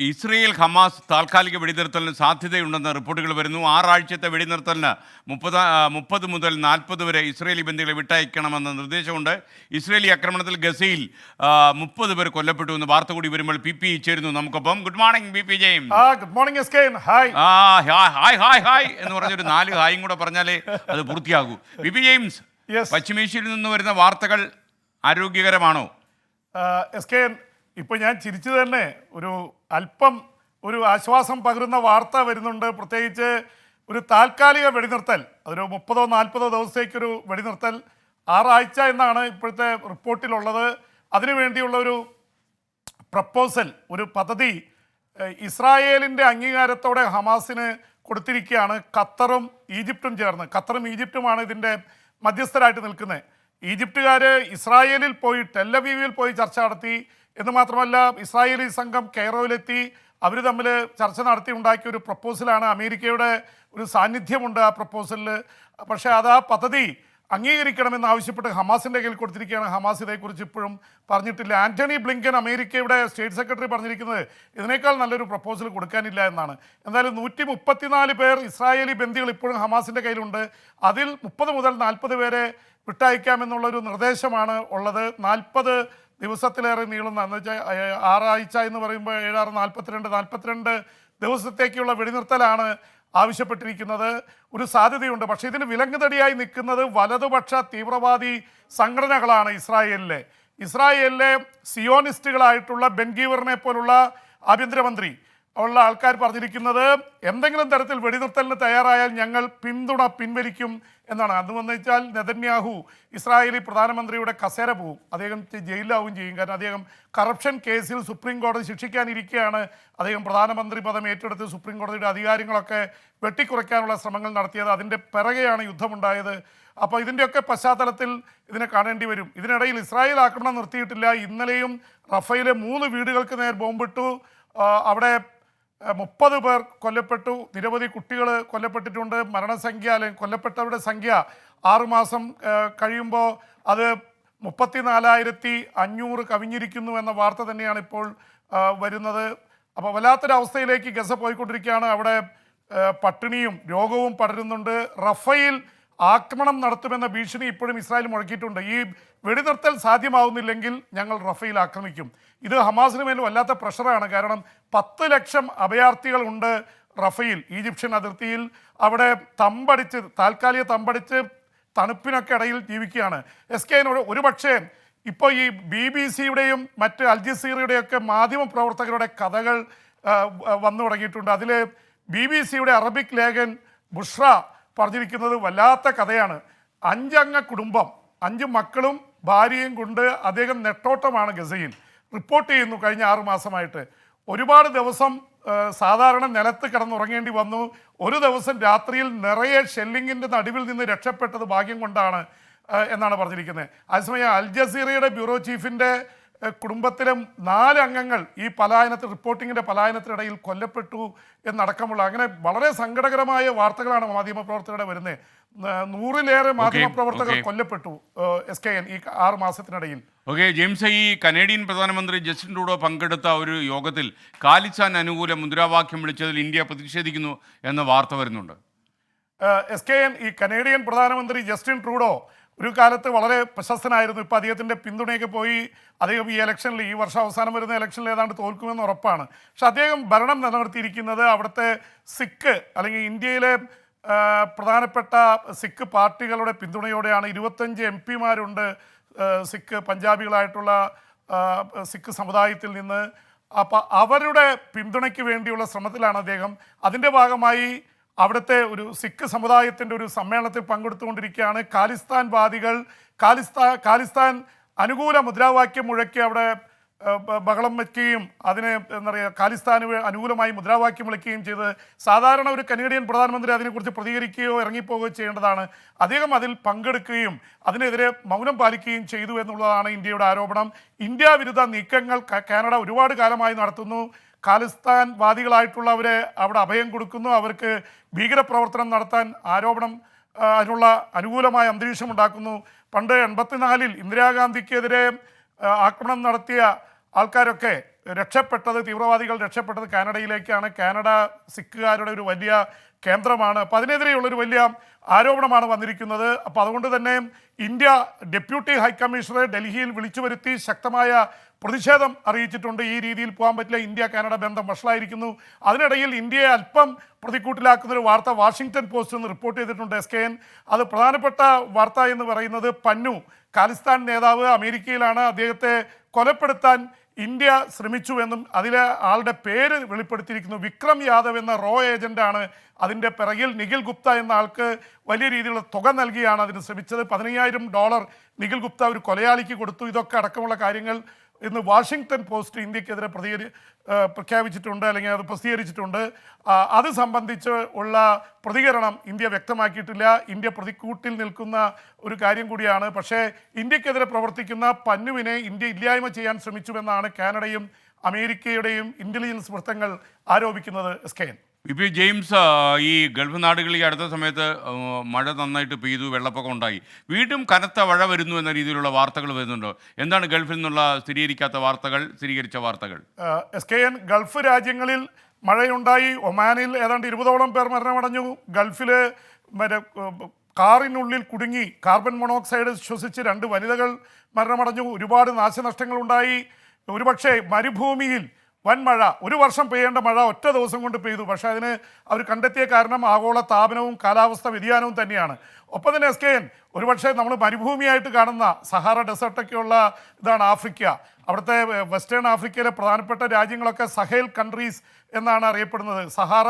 Israel Hamas താൽക്കാലിക വെടിനിർത്തലിന് സാധ്യതയുണ്ടെന്ന റിപ്പോർട്ടുകൾ വരുന്നു. 6 ആഴ്ചത്തെ വെടിനിർത്തലിന് 30 മുതൽ 40 വരെ ഇസ്രയേലി ബന്ദികളെ വിട്ടയക്കണമെന്ന നിർദ്ദേശമുണ്ട്. ഇസ്രയേലി ആക്രമണത്തിൽ ഗസയിൽ 30 പേർ കൊല്ലപ്പെട്ടു എന്ന് വാർത്ത കൂടി വരുമ്പോൾ പി ചേരുന്നു നമുക്കൊപ്പം. Good morning P James. Good morning എസ്കേൻ. ഹായ് ഹായ് ഹായ് എന്ന് പറഞ്ഞൊരു 4 ഹായും കൂടെ പറഞ്ഞാലേ അത് പൂർത്തിയാകൂ. പി ജെയിംസ്, പശ്ചിമേഷ്യയിൽ നിന്ന് വരുന്ന വാർത്തകൾ ആരോഗ്യകരമാണോ? എസ്കേൻ, ഇപ്പോൾ ഞാൻ ചിരിച്ചു തന്നെ അല്പം ഒരു ആശ്വാസം പകരുന്ന വാർത്ത വരുന്നുണ്ട്. പ്രത്യേകിച്ച് ഒരു താൽക്കാലിക വെടിനിർത്തൽ, അതൊരു 30-40 ദിവസത്തേക്കൊരു വെടിനിർത്തൽ, 6 ആഴ്ച എന്നാണ് ഇപ്പോഴത്തെ റിപ്പോർട്ടിലുള്ളത്. അതിനുവേണ്ടിയുള്ള ഒരു പ്രപ്പോസൽ, ഒരു പദ്ധതി ഇസ്രായേലിൻ്റെ അംഗീകാരത്തോടെ ഹമാസിന് കൊടുത്തിരിക്കുകയാണ്. ഖത്തറും ഈജിപ്തും ചേർന്ന്. ഖത്തറും ഈജിപ്തുമാണ് ഇതിൻ്റെ മധ്യസ്ഥരായിട്ട് നിൽക്കുന്നത്. ഈജിപ്തുകാർ ഇസ്രായേലിൽ പോയി, ടെല്ലവീവിൽ പോയി ചർച്ച നടത്തി എന്ന് മാത്രമല്ല, ഇസ്രായേലി സംഘം കെയ്റോയിലെത്തി അവർ തമ്മിൽ ചർച്ച നടത്തി ഉണ്ടാക്കിയ ഒരു പ്രപ്പോസലാണ്. അമേരിക്കയുടെ ഒരു സാന്നിധ്യമുണ്ട് ആ പ്രപ്പോസലിൽ. പക്ഷേ അത് ആ പദ്ധതി അംഗീകരിക്കണമെന്ന് ആവശ്യപ്പെട്ട് ഹമാസിൻ്റെ കയ്യിൽ കൊടുത്തിരിക്കുകയാണ്. ഹമാസ് ഇതേക്കുറിച്ച് ഇപ്പോഴും പറഞ്ഞിട്ടില്ല. ആൻ്റണി ബ്ലിങ്കൻ, അമേരിക്കയുടെ സ്റ്റേറ്റ് സെക്രട്ടറി, പറഞ്ഞിരിക്കുന്നത് ഇതിനേക്കാൾ നല്ലൊരു പ്രപ്പോസൽ കൊടുക്കാനില്ല എന്നാണ്. എന്തായാലും 134 പേർ ഇസ്രായേലി ബന്ദികൾ ഇപ്പോഴും ഹമാസിൻ്റെ കയ്യിലുണ്ട്. അതിൽ 30 മുതൽ 40 പേരെ വിട്ടയക്കാമെന്നുള്ളൊരു നിർദ്ദേശമാണ് ഉള്ളത്. 40 ദിവസത്തിലേറെ നീളുന്ന, എന്ന് വെച്ചാൽ 6 ആഴ്ച എന്ന് പറയുമ്പോൾ 7 6 42 ദിവസത്തേക്കുള്ള വെടിനിർത്തലാണ് ആവശ്യപ്പെട്ടിരിക്കുന്നത്. ഒരു സാധ്യതയുണ്ട്. പക്ഷേ ഇതിന് വിലങ്ങുതടിയായി നിൽക്കുന്നത് വലതുപക്ഷ തീവ്രവാദി സംഘടനകളാണ്. ഇസ്രായേലിലെ സിയോണിസ്റ്റുകളായിട്ടുള്ള ബെൻഗീവറിനെ പോലുള്ള ആഭ്യന്തരമന്ത്രി ഉള്ള ആൾക്കാർ പറഞ്ഞിരിക്കുന്നത്, എന്തെങ്കിലും തരത്തിൽ വെടിനിർത്തലിന് തയ്യാറായാൽ ഞങ്ങൾ പിന്തുണ പിൻവലിക്കും എന്നാണ്. അതെന്ന് വെച്ചാൽ നെതന്യാഹു ഇസ്രായേലി പ്രധാനമന്ത്രിയുടെ കസേര പോവും, അദ്ദേഹം ജയിലിലാവുകയും ചെയ്യും. കാരണം അദ്ദേഹം കറപ്ഷൻ കേസിൽ സുപ്രീം കോടതി ശിക്ഷിക്കാനിരിക്കെയാണ് അദ്ദേഹം പ്രധാനമന്ത്രി പദം ഏറ്റെടുത്ത് സുപ്രീം കോടതിയുടെ അധികാരങ്ങളൊക്കെ വെട്ടിക്കുറയ്ക്കാനുള്ള ശ്രമങ്ങൾ നടത്തിയത്. അതിൻ്റെ പിറകെയാണ് യുദ്ധമുണ്ടായത്. അപ്പോൾ ഇതിൻ്റെയൊക്കെ പശ്ചാത്തലത്തിൽ ഇതിനെ കാണേണ്ടി വരും. ഇതിനിടയിൽ ഇസ്രായേൽ ആക്രമണം നിർത്തിയിട്ടില്ല. ഇന്നലെയും റഫയിലെ 3 വീടുകൾക്ക് നേർ ബോംബിട്ടു. അവിടെ 30 പേർ കൊല്ലപ്പെട്ടു, നിരവധി കുട്ടികൾ കൊല്ലപ്പെട്ടിട്ടുണ്ട്. മരണസംഖ്യ അല്ലെങ്കിൽ കൊല്ലപ്പെട്ടവരുടെ സംഖ്യ 6 മാസം കഴിയുമ്പോൾ അത് 34,500 കവിഞ്ഞിരിക്കുന്നു എന്ന വാർത്ത തന്നെയാണ് ഇപ്പോൾ വരുന്നത്. അപ്പോൾ വല്ലാത്തൊരവസ്ഥയിലേക്ക് ഗസ പോയിക്കൊണ്ടിരിക്കുകയാണ്. അവിടെ പട്ടിണിയും രോഗവും പടരുന്നുണ്ട്. റഫയിൽ ആക്രമണം നടത്തുമെന്ന ഭീഷണി ഇപ്പോഴും ഇസ്രായേൽ മുഴക്കിയിട്ടുണ്ട്. ഈ വെടിനിർത്തൽ സാധ്യമാവുന്നില്ലെങ്കിൽ ഞങ്ങൾ റഫയിൽ ആക്രമിക്കും. ഇത് ഹമാസിന് മേൽ വല്ലാത്ത പ്രഷറാണ്. കാരണം 10 ലക്ഷം അഭയാർത്ഥികളുണ്ട് റഫയിൽ, ഈജിപ്ഷ്യൻ അതിർത്തിയിൽ. അവിടെ താൽക്കാലിക തമ്പടിച്ച് തണുപ്പിനൊക്കെ ഇടയിൽ ജീവിക്കുകയാണ്. എസ്കേനോട് ഒരുപക്ഷെ ഇപ്പോൾ ഈ BBC-യുടെയും മറ്റ് അൽ ജസീറയുടെയൊക്കെ മാധ്യമ പ്രവർത്തകരുടെ കഥകൾ വന്നു തുടങ്ങിയിട്ടുണ്ട്. അതിൽ BBC-യുടെ അറബിക് ലേഖൻ ബുഷ്ര പറഞ്ഞിരിക്കുന്നത് വല്ലാത്ത കഥയാണ്. 5 അംഗ കുടുംബം, 5 മക്കളും ഭാര്യയും കൊണ്ട് അദ്ദേഹം നെട്ടോട്ടമാണ് ഗസയിൽ. റിപ്പോർട്ട് ചെയ്യുന്നു കഴിഞ്ഞ 6 മാസമായിട്ട്. ഒരുപാട് ദിവസം സാധാരണ നിലത്ത് കിടന്നുറങ്ങേണ്ടി വന്നു. ഒരു ദിവസം രാത്രിയിൽ നിറയെ ഷെല്ലിങ്ങിൻ്റെ നടുവിൽ നിന്ന് രക്ഷപ്പെട്ടത് ഭാഗ്യം കൊണ്ടാണ് എന്നാണ് പറഞ്ഞിരിക്കുന്നത്. അതേസമയം അൽ ജസീറയുടെ ബ്യൂറോ ചീഫിൻ്റെ കുടുംബത്തിലും 4 അംഗങ്ങൾ ഈ റിപ്പോർട്ടിങ്ങിൻ്റെ പലായനത്തിനിടയിൽ കൊല്ലപ്പെട്ടു എന്നടക്കമുള്ള അങ്ങനെ വളരെ സങ്കടകരമായ വാർത്തകളാണ് മാധ്യമപ്രവർത്തകരുടെ വരുന്നത്. 100-ലേറെ മാധ്യമപ്രവർത്തകർ കൊല്ലപ്പെട്ടു SKN ഈ 6 മാസത്തിനിടയിൽ. ഓക്കെ ജെയിംസ്, ഈ കനേഡിയൻ പ്രധാനമന്ത്രി ജസ്റ്റിൻ ട്രൂഡോ പങ്കെടുത്ത ഒരു യോഗത്തിൽ ഖാലിസ്ഥാൻ അനുകൂല മുദ്രാവാക്യം വിളിച്ചതിൽ ഇന്ത്യ പ്രതിഷേധിക്കുന്നു എന്ന വാർത്ത വരുന്നുണ്ട്. SKN ഈ കനേഡിയൻ പ്രധാനമന്ത്രി ജസ്റ്റിൻ ട്രൂഡോ ഒരു കാലത്ത് വളരെ പ്രശസ്തനായിരുന്നു. ഇപ്പോൾ അദ്ദേഹത്തിൻ്റെ പിന്തുണയൊക്കെ പോയി. അദ്ദേഹം ഈ ഇലക്ഷനിൽ, ഈ വർഷം അവസാനം വരുന്ന ഇലക്ഷനിൽ ഏതാണ്ട് തോൽക്കുമെന്ന് ഉറപ്പാണ്. പക്ഷെ അദ്ദേഹം ഭരണം നിലനിർത്തിയിരിക്കുന്നത് അവിടുത്തെ സിഖ് അല്ലെങ്കിൽ ഇന്ത്യയിലെ പ്രധാനപ്പെട്ട സിഖ് പാർട്ടികളുടെ പിന്തുണയോടെയാണ്. 25 MP-മാരുണ്ട് സിഖ് പഞ്ചാബികളായിട്ടുള്ള സിഖ് സമുദായത്തിൽ നിന്ന്. അപ്പോൾ അവരുടെ പിന്തുണയ്ക്ക് വേണ്ടിയുള്ള ശ്രമത്തിലാണ് അദ്ദേഹം. അതിൻ്റെ ഭാഗമായി അവിടുത്തെ ഒരു സിഖ് സമുദായത്തിൻ്റെ ഒരു സമ്മേളനത്തിൽ പങ്കെടുത്തുകൊണ്ടിരിക്കുകയാണ്. ഖാലിസ്ഥാൻ അനുകൂല മുദ്രാവാക്യം മുഴക്കി അവിടെ ബഹളം വയ്ക്കുകയും അതിനെ എന്താ പറയുക, ഖാലിസ്ഥാന് അനുകൂലമായി മുദ്രാവാക്യം വിളിക്കുകയും ചെയ്ത് സാധാരണ ഒരു കനേഡിയൻ പ്രധാനമന്ത്രി അതിനെക്കുറിച്ച് പ്രതികരിക്കുകയോ ഇറങ്ങിപ്പോവുകയോ ചെയ്യേണ്ടതാണ്. അദ്ദേഹം അതിൽ പങ്കെടുക്കുകയും അതിനെതിരെ മൗനം പാലിക്കുകയും ചെയ്തു എന്നുള്ളതാണ് ഇന്ത്യയുടെ ആരോപണം. ഇന്ത്യ വിരുദ്ധ നീക്കങ്ങൾ കാനഡ ഒരുപാട് കാലമായി നടത്തുന്നു. ഖാലിസ്ഥാൻ വാദികളായിട്ടുള്ളവരെ അവിടെ അഭയം കൊടുക്കുന്നു, അവർക്ക് ഭീകരപ്രവർത്തനം നടത്താൻ അതിനുള്ള അനുകൂലമായ അന്തരീക്ഷം ഉണ്ടാക്കുന്നു. പണ്ട് 84-ൽ ഇന്ദിരാഗാന്ധിക്കെതിരെ ആക്രമണം നടത്തിയ ആൾക്കാരൊക്കെ തീവ്രവാദികൾ രക്ഷപ്പെട്ടത് കാനഡയിലേക്കാണ്. കാനഡ സിഖുകാരുടെ ഒരു വലിയ കേന്ദ്രമാണ്. അപ്പം അതിനെതിരെയുള്ളൊരു വലിയ ആരോപണമാണ് വന്നിരിക്കുന്നത്. അപ്പോൾ അതുകൊണ്ട് തന്നെ ഇന്ത്യ ഡെപ്യൂട്ടി ഹൈക്കമ്മീഷണറെ ഡൽഹിയിൽ വിളിച്ചു വരുത്തി ശക്തമായ പ്രതിഷേധം അറിയിച്ചിട്ടുണ്ട്. ഈ രീതിയിൽ പോകാൻ പറ്റില്ല, ഇന്ത്യ കാനഡ ബന്ധം വഷളായിരിക്കുന്നു. അതിനിടയിൽ ഇന്ത്യയെ അല്പം പ്രതിക്കൂട്ടിലാക്കുന്നൊരു വാർത്ത വാഷിംഗ്ടൺ പോസ്റ്റ് എന്ന് റിപ്പോർട്ട് ചെയ്തിട്ടുണ്ട് SKN. അത് പ്രധാനപ്പെട്ട വാർത്ത എന്ന് പറയുന്നത് പന്നു ഖാലിസ്ഥാൻ നേതാവ് അമേരിക്കയിലാണ്. അദ്ദേഹത്തെ കൊലപ്പെടുത്താൻ ഇന്ത്യ ശ്രമിച്ചുവെന്നും അതിലെ ആളുടെ പേര് വെളിപ്പെടുത്തിയിരിക്കുന്നു. വിക്രം യാദവ് എന്ന റോ ഏജന്റാണ് അതിൻ്റെ പിറകിൽ. നിഖിൽ ഗുപ്ത എന്ന ആൾക്ക് വലിയ രീതിയിലുള്ള തുക നൽകിയാണ് അതിന് ശ്രമിച്ചത്. $15,000 നിഖിൽ ഗുപ്ത ഒരു കൊലയാളിക്ക് കൊടുത്തു. ഇതൊക്കെ അടക്കമുള്ള കാര്യങ്ങൾ ഇന്ന് വാഷിംഗ്ടൺ പോസ്റ്റ് ഇന്ത്യക്കെതിരെ പ്രഖ്യാപിച്ചിട്ടുണ്ട്, അല്ലെങ്കിൽ അത് പ്രസിദ്ധീകരിച്ചിട്ടുണ്ട്. അത് സംബന്ധിച്ച് ഉള്ള പ്രതികരണം ഇന്ത്യ വ്യക്തമാക്കിയിട്ടില്ല. ഇന്ത്യ പ്രതിക്കൂട്ടിൽ നിൽക്കുന്ന ഒരു കാര്യം കൂടിയാണ്. പക്ഷേ ഇന്ത്യക്കെതിരെ പ്രവർത്തിക്കുന്ന പന്നുവിനെ ഇന്ത്യ ഇല്ലായ്മ ചെയ്യാൻ ശ്രമിച്ചുവെന്നാണ് കാനഡയും അമേരിക്കയുടെയും ഇന്റലിജൻസ് വൃത്തങ്ങൾ ആരോപിക്കുന്നത്. SKN. പി ജെയിംസ്, ഈ ഗൾഫ് നാടുകളിൽ അടുത്ത സമയത്ത് മഴ നന്നായിട്ട് പെയ്തു, വെള്ളപ്പൊക്കം ഉണ്ടായി, വീണ്ടും കനത്ത മഴ വരുന്നു എന്ന രീതിയിലുള്ള വാർത്തകൾ വരുന്നുണ്ടോ? എന്താണ് ഗൾഫിൽ നിന്നുള്ള സ്ഥിരീകരിച്ച വാർത്തകൾ? SKN, ഗൾഫ് രാജ്യങ്ങളിൽ മഴയുണ്ടായി. ഒമാനിൽ ഏതാണ്ട് 20ഓളം പേർ മരണമടഞ്ഞു. ഗൾഫിൽ കാറിനുള്ളിൽ കുടുങ്ങി കാർബൺ മോണോക്സൈഡ് ശ്വസിച്ച് 2 വനിതകൾ മരണമടഞ്ഞു. ഒരുപാട് നാശനഷ്ടങ്ങളുണ്ടായി. ഒരുപക്ഷെ മരുഭൂമിയിൽ വൻ മഴ, 1 വർഷം പെയ്യേണ്ട മഴ ഒറ്റ ദിവസം കൊണ്ട് പെയ്തു. പക്ഷേ അതിന് അവർ കണ്ടെത്തിയ കാരണം ആഗോള താപനവും കാലാവസ്ഥ വ്യതിയാനവും തന്നെയാണ്. ഒപ്പം തന്നെ SKN, ഒരുപക്ഷെ നമ്മൾ മരുഭൂമിയായിട്ട് കാണുന്ന സഹാറ ഡെസേർട്ടൊക്കെയുള്ള ഇതാണ് ആഫ്രിക്ക. അവിടുത്തെ വെസ്റ്റേൺ ആഫ്രിക്കയിലെ പ്രധാനപ്പെട്ട രാജ്യങ്ങളൊക്കെ സഹേൽ കൺട്രീസ് എന്നാണ് അറിയപ്പെടുന്നത്. സഹാറ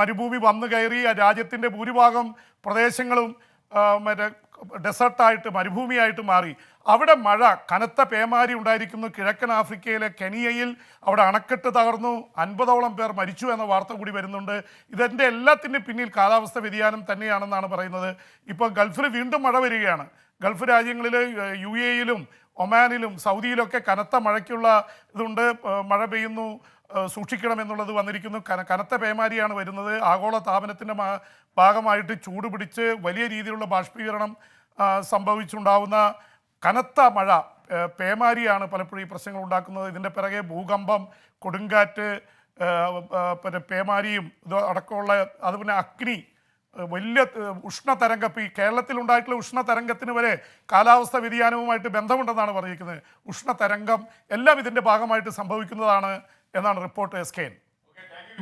മരുഭൂമി വന്നു കയറി ആ രാജ്യത്തിൻ്റെ ഭൂരിഭാഗം പ്രദേശങ്ങളും ഡെസേർട്ടായിട്ട് മരുഭൂമിയായിട്ട് മാറി. അവിടെ മഴ, കനത്ത പേമാരി ഉണ്ടായിരിക്കുന്നു. കിഴക്കൻ ആഫ്രിക്കയിലെ കെനിയയിൽ അവിടെ അണക്കെട്ട് തകർന്നു, 50ഓളം പേർ മരിച്ചു എന്ന വാർത്ത കൂടി വരുന്നുണ്ട്. ഇതിൻ്റെ എല്ലാത്തിൻ്റെ പിന്നിൽ കാലാവസ്ഥ വ്യതിയാനം തന്നെയാണെന്നാണ് പറയുന്നത്. ഇപ്പോൾ ഗൾഫിൽ വീണ്ടും മഴ വരികയാണ്. ഗൾഫ് രാജ്യങ്ങളിൽ UAE-യിലും ഒമാനിലും സൗദിയിലൊക്കെ കനത്ത മഴയ്ക്കുള്ള ഇതുണ്ട്. മഴ പെയ്യുന്നു, സൂക്ഷിക്കണമെന്നുള്ളത് വന്നിരിക്കുന്നു. കനത്ത പേമാരിയാണ് വരുന്നത്. ആഗോള താപനത്തിൻ്റെ ഭാഗമായിട്ട് ചൂട് പിടിച്ച് വലിയ രീതിയിലുള്ള ബാഷ്പീകരണം സംഭവിച്ചുണ്ടാവുന്ന കനത്ത മഴ, പേമാരിയാണ് പലപ്പോഴും ഈ പ്രശ്നങ്ങൾ ഉണ്ടാക്കുന്നത്. ഇതിൻ്റെ പിറകെ ഭൂകമ്പം, കൊടുങ്കാറ്റ്, പിന്നെ പേമാരിയും ഇത് അടക്കമുള്ള, അത് പിന്നെ അഗ്നി, വലിയ ഉഷ്ണതരംഗം. ഇപ്പോൾ ഈ കേരളത്തിലുണ്ടായിട്ടുള്ള ഉഷ്ണതരംഗത്തിന് വരെ കാലാവസ്ഥ വ്യതിയാനവുമായിട്ട് ബന്ധമുണ്ടെന്നാണ് പറഞ്ഞിരിക്കുന്നത്. ഉഷ്ണതരംഗം എല്ലാം ഇതിൻ്റെ ഭാഗമായിട്ട് സംഭവിക്കുന്നതാണ് എന്നാണ് report. SKN.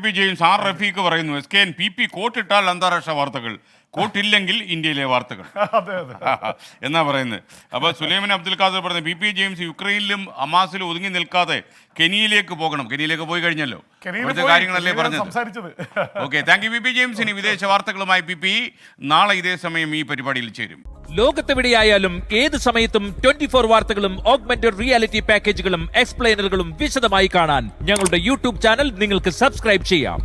P James, Rafeeq പറയുന്നു SKN PP കോട്ടിട്ടാൽ അന്താരാഷ്ട്ര വാർത്തകൾ, കോട്ടില്ലെങ്കിൽ ഇന്ത്യയിലെ വാർത്തകൾ അതെ അതെ എന്നാ പറയുന്നത്. അപ്പോൾ സുലൈമാൻ അബ്ദുൽ ഖാദർ പറഞ്ഞു PP ജെയിംസ് യുക്രൈനിലും ഹമാസിലും ഒതുങ്ങി നിൽക്കാതെ കെനിയയിലേക്ക് പോകണം. കെനിയയിലേക്ക് പോയി കഴിഞ്ഞല്ലോ, കാര്യങ്ങളല്ലേ പറഞ്ഞത്. Okay, thank you PP James. ഇനി വിദേശ വാർത്തകളുമായി PP നാളെ ഇതേ സമയം ഈ പരിപാടിയിൽ ചേരും. ലോകത്തെവിടെയായാലും ഏത് സമയത്തും 24 വാർത്തകളും ഓഗ്മെന്റഡ് റിയാലിറ്റി പാക്കേജുകളും എക്സ്പ്ലെയിനറുകളും വിശദമായി കാണാൻ ഞങ്ങളുടെ യൂട്യൂബ് ചാനൽ നിങ്ങൾക്ക് സബ്സ്ക്രൈബ് ചെയ്യാം.